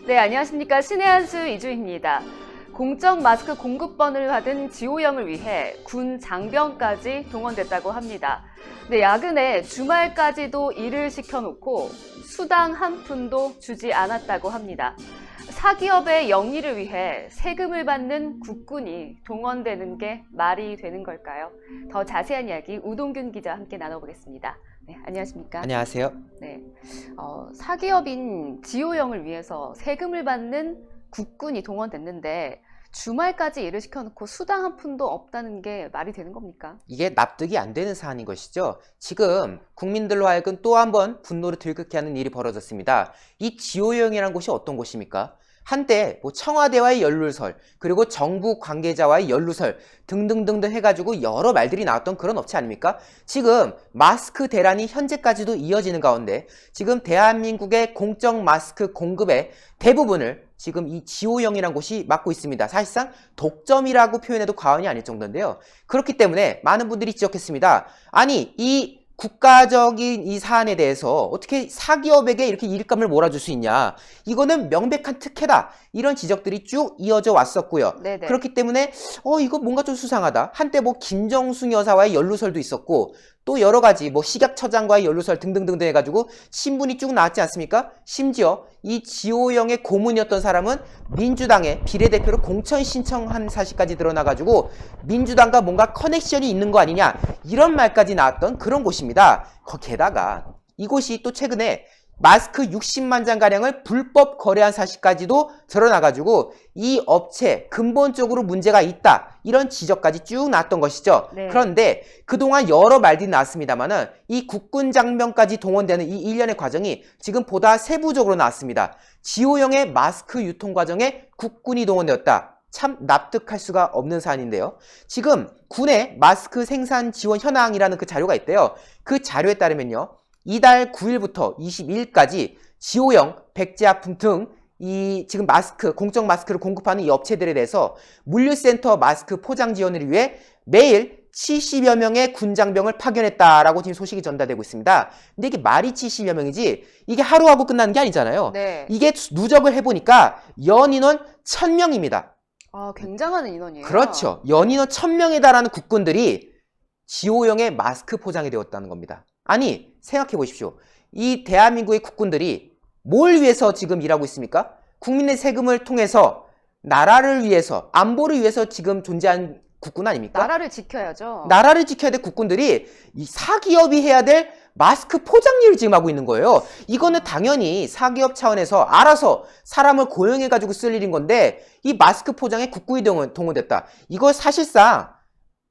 네, 안녕하십니까. 신의 한수 이주희입니다. 공적 마스크 공급번을 받은 지호영을 위해 군 장병까지 동원됐다고 합니다. 네, 야근에 주말까지도 일을 시켜놓고 수당 한 푼도 주지 않았다고 합니다. 사기업의 영리를 위해 세금을 받는 국군이 동원되는 게 말이 되는 걸까요? 더 자세한 이야기 우동균 기자와 함께 나눠보겠습니다. 네, 안녕하십니까? 안녕하세요. 네, 사기업인 지호영을 위해서 세금을 받는 국군이 동원됐는데 주말까지 일을 시켜놓고 수당 한 푼도 없다는 게 말이 되는 겁니까? 이게 납득이 안 되는 사안인 것이죠. 지금 국민들로 하여금 또 한 번 분노를 들끓게 하는 일이 벌어졌습니다. 이 지호영이라는 곳이 어떤 곳입니까? 한때 청와대와의 연루설, 그리고 정부 관계자와의 연루설 등등등등 해가지고 여러 말들이 나왔던 그런 업체 아닙니까? 지금 마스크 대란이 현재까지도 이어지는 가운데 지금 대한민국의 공적 마스크 공급의 대부분을 지금 이 지호영이라는 곳이 맡고 있습니다. 사실상 독점이라고 표현해도 과언이 아닐 정도인데요. 그렇기 때문에 많은 분들이 지적했습니다. 아니, 이 국가적인 이 사안에 대해서 어떻게 사기업에게 이렇게 일감을 몰아줄 수 있냐. 이거는 명백한 특혜다. 이런 지적들이 쭉 이어져 왔었고요. 네네. 그렇기 때문에 이거 뭔가 좀 수상하다. 한때 김정숙 여사와의 연루설도 있었고 또 여러 가지 식약처장과의 연루설 등등등등 해가지고 신분이 쭉 나왔지 않습니까? 심지어 이 지호영의 고문이었던 사람은 민주당의 비례대표로 공천 신청한 사실까지 드러나가지고 민주당과 뭔가 커넥션이 있는 거 아니냐 이런 말까지 나왔던 그런 곳입니다. 게다가 이곳이 또 최근에 마스크 60만 장가량을 불법 거래한 사실까지도 드러나가지고 이 업체 근본적으로 문제가 있다. 이런 지적까지 쭉 나왔던 것이죠. 네. 그런데 그동안 여러 말들이 나왔습니다만은 이 국군 장병까지 동원되는 이 일련의 과정이 지금 보다 세부적으로 나왔습니다. 지호영의 마스크 유통 과정에 국군이 동원되었다. 참 납득할 수가 없는 사안인데요. 지금 군의 마스크 생산 지원 현황이라는 그 자료가 있대요. 그 자료에 따르면요. 이달 9일부터 22일까지 지호영, 백제약품 등 이 지금 마스크, 공적 마스크를 공급하는 이 업체들에 대해서 물류센터 마스크 포장 지원을 위해 매일 70여 명의 군장병을 파견했다라고 지금 소식이 전달되고 있습니다. 근데 이게 말이 70여 명이지 이게 하루하고 끝나는 게 아니잖아요. 네. 이게 누적을 해보니까 연인원 1000명입니다. 굉장한 인원이에요. 그렇죠. 연인원 1000명에 달하는 국군들이 지호영의 마스크 포장이 되었다는 겁니다. 아니, 생각해 보십시오. 이 대한민국의 국군들이 뭘 위해서 지금 일하고 있습니까? 국민의 세금을 통해서 나라를 위해서, 안보를 위해서 지금 존재한 국군 아닙니까? 나라를 지켜야죠. 나라를 지켜야 될 국군들이 이 사기업이 해야 될 마스크 포장 일을 지금 하고 있는 거예요. 이거는 당연히 사기업 차원에서 알아서 사람을 고용해가지고 쓸 일인 건데 이 마스크 포장에 국군이 동원됐다. 이거 사실상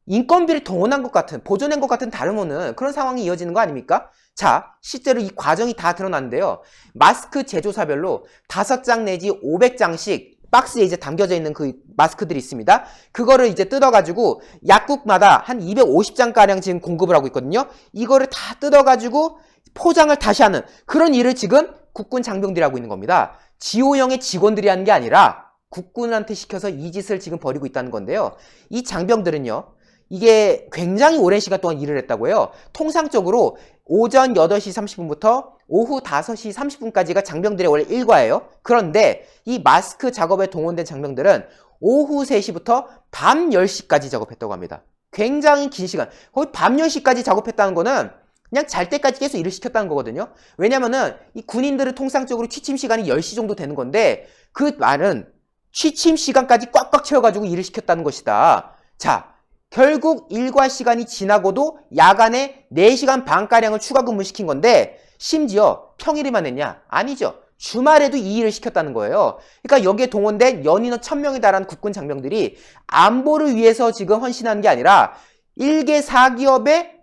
인건비를 동원한 것 같은, 보존한 것 같은 다름없는 그런 상황이 이어지는 거 아닙니까? 자, 실제로 이 과정이 다 드러났는데요. 마스크 제조사별로 5장 내지 500장씩 박스에 이제 담겨져 있는 그 마스크들이 있습니다. 그거를 이제 뜯어가지고 약국마다 한 250장가량 지금 공급을 하고 있거든요. 이거를 다 뜯어가지고 포장을 다시 하는 그런 일을 지금 국군 장병들이 하고 있는 겁니다. 지호영의 직원들이 하는 게 아니라 국군한테 시켜서 이 짓을 지금 벌이고 있다는 건데요. 이 장병들은요. 이게 굉장히 오랜 시간 동안 일을 했다고 해요. 통상적으로 오전 8시 30분부터 오후 5시 30분까지가 장병들의 원래 일과예요. 그런데 이 마스크 작업에 동원된 장병들은 오후 3시부터 밤 10시까지 작업했다고 합니다. 굉장히 긴 시간. 거의 밤 10시까지 작업했다는 거는 그냥 잘 때까지 계속 일을 시켰다는 거거든요. 왜냐면은 이 군인들은 통상적으로 취침 시간이 10시 정도 되는 건데 그 말은 취침 시간까지 꽉꽉 채워가지고 일을 시켰다는 것이다. 자, 결국 일과 시간이 지나고도 야간에 4시간 반가량을 추가 근무시킨 건데 심지어 평일에만 했냐? 아니죠. 주말에도 이 일을 시켰다는 거예요. 그러니까 여기에 동원된 연인원 1000명에 달하는 국군 장병들이 안보를 위해서 지금 헌신하는 게 아니라 일개 사기업의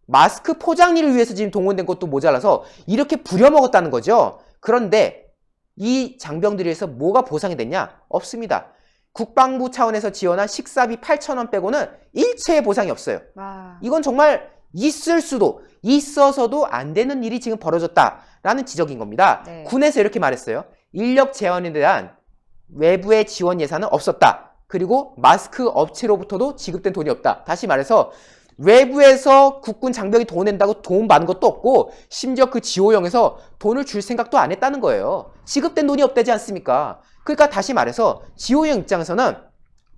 마스크 포장 일을 위해서 지금 동원된 것도 모자라서 이렇게 부려먹었다는 거죠. 그런데 이 장병들에 의해서 뭐가 보상이 됐냐? 없습니다. 국방부 차원에서 지원한 식사비 8,000원 빼고는 일체의 보상이 없어요. 이건 정말 있을 수도 있어서도 안 되는 일이 지금 벌어졌다라는 지적인 겁니다. 네. 군에서 이렇게 말했어요. 인력 재원에 대한 외부의 지원 예산은 없었다. 그리고 마스크 업체로부터도 지급된 돈이 없다. 다시 말해서 외부에서 국군 장병이 돈 낸다고 돈 받은 것도 없고 심지어 그 지호영에서 돈을 줄 생각도 안 했다는 거예요. 지급된 돈이 없다지 않습니까? 그러니까 다시 말해서 지호영 입장에서는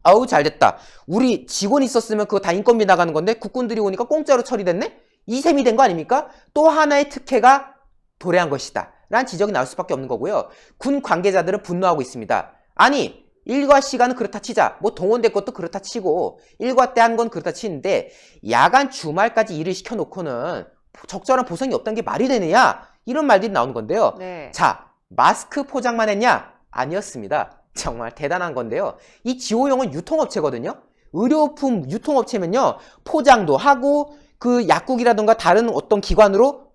아우 잘됐다. 우리 직원이 있었으면 그거 다 인건비 나가는 건데 국군들이 오니까 공짜로 처리됐네? 이 셈이 된 거 아닙니까? 또 하나의 특혜가 도래한 것이다. 라는 지적이 나올 수밖에 없는 거고요. 군 관계자들은 분노하고 있습니다. 아니 일과 시간은 그렇다 치자. 뭐 동원될 것도 그렇다 치고 일과 때 한 건 그렇다 치는데 야간 주말까지 일을 시켜놓고는 적절한 보상이 없다는 게 말이 되느냐? 이런 말들이 나오는 건데요. 네. 자, 마스크 포장만 했냐? 아니었습니다. 정말 대단한 건데요. 이 지호용은 유통업체거든요. 의료품 유통업체면요. 포장도 하고 그 약국이라든가 다른 어떤 기관으로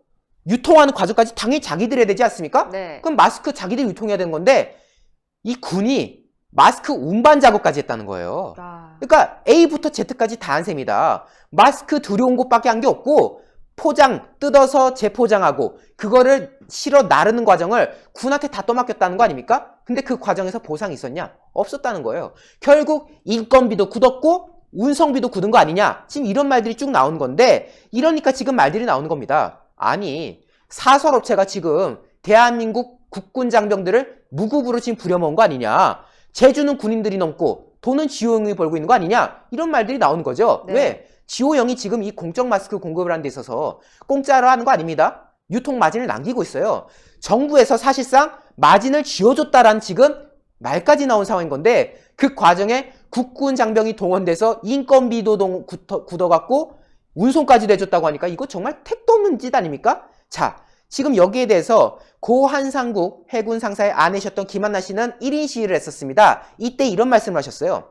유통하는 과정까지 당연히 자기들이 해야 되지 않습니까? 네. 그럼 마스크 자기들이 유통해야 되는 건데 이 군이 마스크 운반 작업까지 했다는 거예요. 아, 그러니까 A부터 Z까지 다 한 셈이다. 마스크 들여온 곳밖에 한 게 없고 포장 뜯어서 재포장하고 그거를 실어 나르는 과정을 군한테 다 떠맡겼다는 거 아닙니까? 근데 그 과정에서 보상이 있었냐? 없었다는 거예요. 결국 인건비도 굳었고 운송비도 굳은 거 아니냐? 지금 이런 말들이 쭉 나오는 건데 이러니까 지금 말들이 나오는 겁니다. 아니 사설업체가 지금 대한민국 국군 장병들을 무급으로 지금 부려먹은 거 아니냐? 제주는 군인들이 넘고 돈은 지호영이 벌고 있는 거 아니냐? 이런 말들이 나오는 거죠. 네. 왜? 지호영이 지금 이 공적 마스크 공급을 하는 데 있어서 공짜로 하는 거 아닙니다. 유통 마진을 남기고 있어요. 정부에서 사실상 마진을 쥐어줬다라는 지금 말까지 나온 상황인 건데 그 과정에 국군 장병이 동원돼서 인건비도 굳어갖고 운송까지도 해줬다고 하니까 이거 정말 택도 없는 짓 아닙니까? 자, 지금 여기에 대해서 고 한상국 해군 상사의 아내셨던 김한나 씨는 1인 시위를 했었습니다. 이때 이런 말씀을 하셨어요.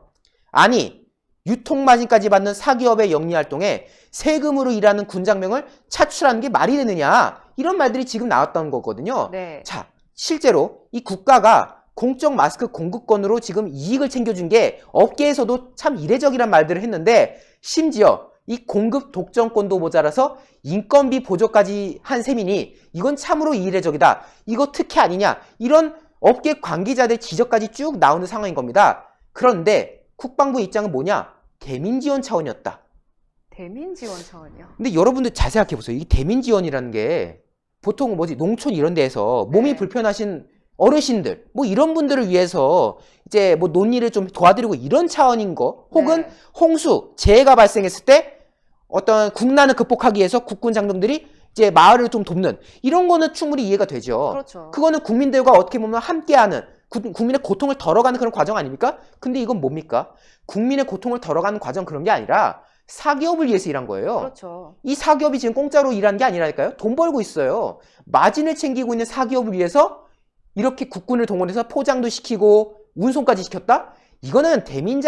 아니 유통마진까지 받는 사기업의 영리활동에 세금으로 일하는 군장병을 차출하는 게 말이 되느냐 이런 말들이 지금 나왔던 거거든요. 네. 자, 실제로 이 국가가 공적 마스크 공급권으로 지금 이익을 챙겨준 게 업계에서도 참 이례적이란 말들을 했는데 심지어 이 공급 독점권도 모자라서 인건비 보조까지 한 셈이니 이건 참으로 이례적이다. 이거 특혜 아니냐. 이런 업계 관계자들 지적까지 쭉 나오는 상황인 겁니다. 그런데 국방부 입장은 뭐냐? 대민 지원 차원이었다. 대민 지원 차원이요. 근데 여러분들 잘 생각해보세요. 이 대민 지원이라는 게 보통 뭐지 농촌 이런 데에서 몸이 네. 불편하신 어르신들 뭐 이런 분들을 위해서 이제 뭐 논의를 좀 도와드리고 이런 차원인 거 혹은 네. 홍수 재해가 발생했을 때 어떤 국난을 극복하기 위해서 국군 장병들이 이제 마을을 좀 돕는 이런 거는 충분히 이해가 되죠. 그렇죠. 그거는 국민들과 어떻게 보면 함께하는 국민의 고통을 덜어가는 그런 과정 아닙니까? 근데 이건 뭡니까? 국민의 고통을 덜어가는 과정 그런 게 아니라 사기업을 위해서 일한 거예요. 그렇죠. 이 사기업이 지금 공짜로 일하는 게 아니라니까요. 돈 벌고 있어요. 마진을 챙기고 있는 사기업을 위해서 이렇게 국군을 동원해서 포장도 시키고 운송까지 시켰다? 이거는 대민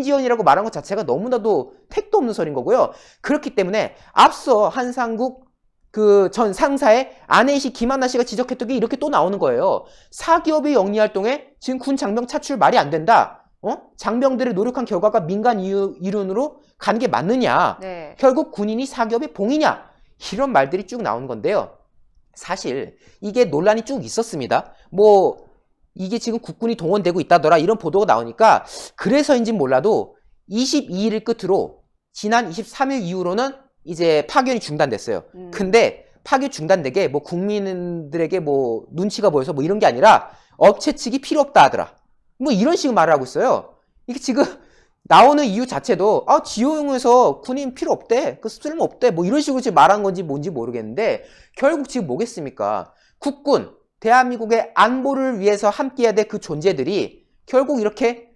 지원이라고 말한 것 자체가 너무나도 택도 없는 소리인 거고요. 그렇기 때문에 앞서 한상국 그 전 상사의 아내이신 김한나 씨가 지적했던 게 이렇게 또 나오는 거예요. 사기업의 영리활동에 지금 군 장병 차출 말이 안 된다. 장병들의 노력한 결과가 민간 이윤으로 가는 게 맞느냐. 네. 결국 군인이 사기업의 봉이냐. 이런 말들이 쭉 나오는 건데요. 사실 이게 논란이 쭉 있었습니다. 뭐 이게 지금 국군이 동원되고 있다더라 이런 보도가 나오니까 그래서인진 몰라도 22일을 끝으로 지난 23일 이후로는 이제 파견이 중단됐어요. 근데 파견 중단되게 뭐 국민들에게 뭐 눈치가 보여서 뭐 이런 게 아니라 업체 측이 필요 없다 하더라. 뭐 이런 식으로 말을 하고 있어요. 이게 지금 나오는 이유 자체도 지호용에서 군인 필요 없대. 그 쓸모 없대. 뭐 이런 식으로 지금 말한 건지 뭔지 모르겠는데 결국 지금 뭐겠습니까? 국군, 대한민국의 안보를 위해서 함께해야 될 그 존재들이 결국 이렇게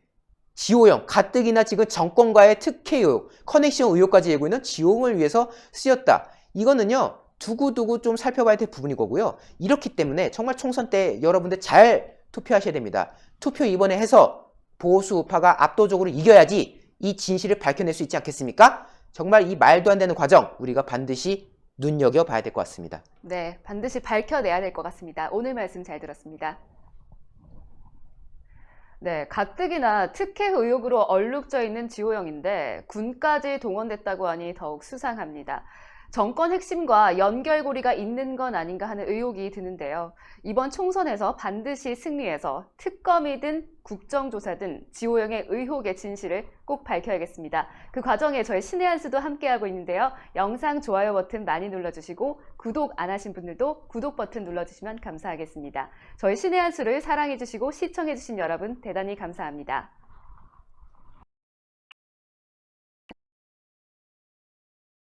지호영, 가뜩이나 지금 정권과의 특혜 의혹, 커넥션 의혹까지 예고 있는 지호용을 위해서 쓰였다. 이거는요. 두고두고 좀 살펴봐야 될 부분이 거고요. 이렇기 때문에 정말 총선 때 여러분들 잘 투표하셔야 됩니다. 투표 이번에 해서 보수 우파가 압도적으로 이겨야지 이 진실을 밝혀낼 수 있지 않겠습니까? 정말 이 말도 안 되는 과정 우리가 반드시 눈여겨봐야 될 것 같습니다. 네, 반드시 밝혀내야 될 것 같습니다. 오늘 말씀 잘 들었습니다. 네, 가뜩이나 특혜 의혹으로 얼룩져 있는 지호영인데 군까지 동원됐다고 하니 더욱 수상합니다. 정권 핵심과 연결고리가 있는 건 아닌가 하는 의혹이 드는데요. 이번 총선에서 반드시 승리해서 특검이든 국정조사든 지호영의 의혹의 진실을 꼭 밝혀야겠습니다. 그 과정에 저희 신의 한 수도 함께하고 있는데요. 영상 좋아요 버튼 많이 눌러주시고 구독 안 하신 분들도 구독 버튼 눌러주시면 감사하겠습니다. 저희 신의 한 수를 사랑해주시고 시청해주신 여러분 대단히 감사합니다.